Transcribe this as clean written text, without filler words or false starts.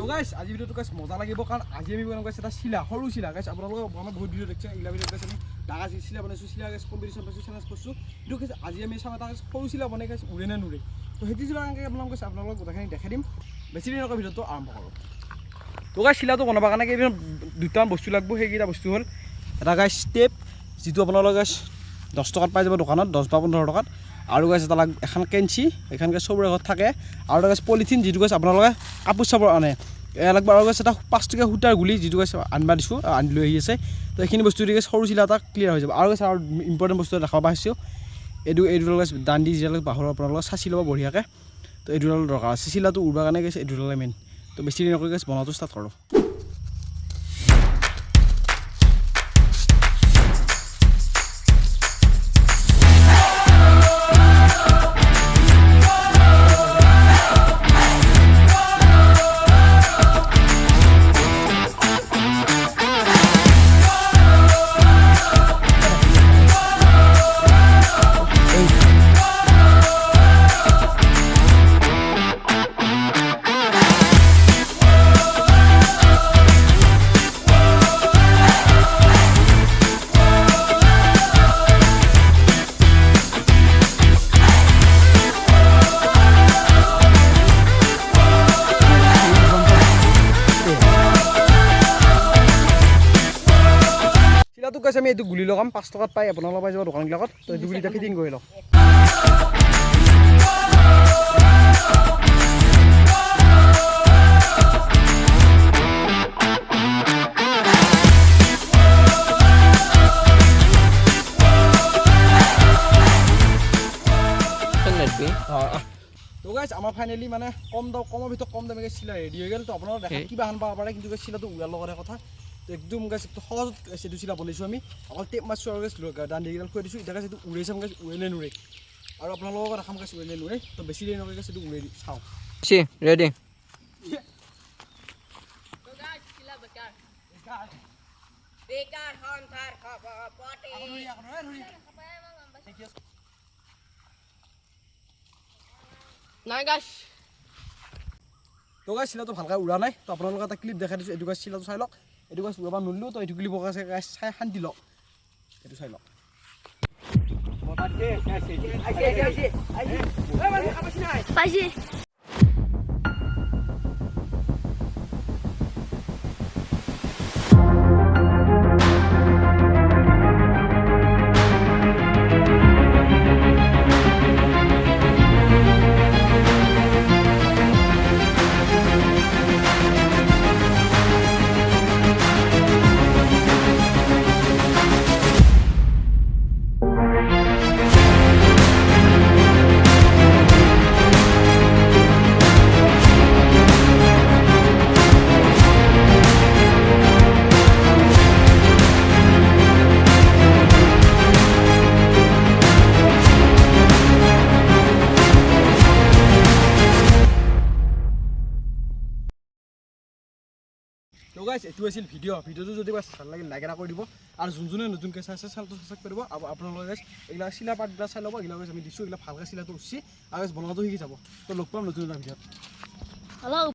গাইছ আজি ভিডিওটো গাইছ মজা লাগিব কাৰণ আজি আমি বনাম গাইছ এটা শিলা সৰু শিলা গাইছ আপোনালোকে মই বহুত ভিডিও দেখিছে এইলা ভিডিও গাইছ আমি ডাঙা শিলা বনাইছো শিলা গাইছ কম্পিটিশন পাইছো চ্যালেঞ্জ কৰিছো এইটো গাইছ আজি আমি চাম এটা সৰু শিলা বনাই গাইছ উৰে না নুৰে তো হেতি শিলা কেনেকৈ বনাম গাইছ আপোনালোকক গোটেইখিনি দেখাই দিম বেছি দিন নকৰা ভিডিওটো আৰম্ভ কৰোঁ তো গাইছ শিলাটো বনাবৰ কাৰণে কেইবিধ দুটামান বস্তু লাগিব সেইকেইটা বস্তু হ'ল এটা গাইছ টেপ যিটো আপোনালোকে গাইছ 10 টকাত পাই যাব দোকানত 10 বা 15 টকাত আৰু গাইছ এটা এখন কেঞ্চি এখন গাইছ চবৰে ঘৰত থাকে আৰু গাইছ পলিথিন যিটো গাইছ আপোনালোকে কাপোৰ চাপৰ আনে লাগব আৰু গাইছ এটা 5 টকীয়া সূতাৰ গুলি যিটো গাইছ আনবা দিছোঁ আনি লৈ আহি আছে তো এইখিনি বস্তু দি গাইছ সৰু চিলা এটা ক্লিয়াৰ হৈ যাব আৰু গাইছ আৰু ইম্পৰ্টেণ্ট বস্তু দেখাব পাইছোঁ এইটো গাইছ দাণ্ডি যিবিলাক বাহৰ আপোনালোকে চাচি ল'ব বঢ়িয়াকৈ তো এইটো দৰকাৰ আছে চিলাটো উৰবৰ কাৰণে গাইছ এইটো মেইন তো বেছি দিন নকৰি গাইছ বনাওঁটো ষ্টাৰ্ট কৰোঁ তো গাইছ আমি এইটো গুলি লগাম 5 টকাত পাই আপোনালোকে পাই যাব দোকানবিলাকত তো এইটো গুলিটা ফিটিং কৰি লওঁ তো গাইছ আমাৰ ফাইনেলি মানে কমৰ ভিতৰত কম দামে চিলা ৰেডি হৈ গ'ল তো আপোনালোকে দেখা কিবা হান পাব পাৰে কিন্তু চিলাটো উৰাৰ লগতে কথা তো একদম গাইছ সহজত এইটো চিলা বনাইছোঁ আমি অকল টেপ মাৰিছোঁ আৰু গাইছ দাণ্ডি কেইডাল খুৱাই দিছোঁ এতিয়া গাইছ এইটো উৰে চাম গাইছ উৰে নে নুৰে আৰু আপোনালোকক দেখাম গাইছ উৰে নে নুৰে তো বেছি দেৰি নকৰি গাইছ এইটো উৰে চাওঁ ৰেডি নাই গাইছ তো গাইছ চিলাটো ভালকৈ উৰা নাই তো আপোনালোকে এটা ক্লিপ দেখাই দিছোঁ এইটো গাইছ চিলাটো চাই লওক এইটো গাইছ উৰাব নোৱাৰিলোঁ তো এইটো ক্লিপ গাইছ চাই শান্তি লওক এইটো চাই লওক পাইছে তো গাইছ এইটো আছিল ভিডিঅ'টো যদি ভাল লাগিল লাইক এটা কৰি দিব আৰু যোনে নতুনকৈ চাইছে চেনেলটো ছাবস্ক্ৰাইব কৰিব আৰু আপোনালোকে গাইছ এইবিলাক চিলা পাতবিলাক চাই ল'ব এইবিলাক গাইছ আমি দিছোঁ এইবিলাক ভালকৈ চিলাটো উঠছি আৰু গাইছ বনোৱাটো শিকি যাব তো লগ পাম নতুন এটা ভিডিঅ'ত হেল্ল'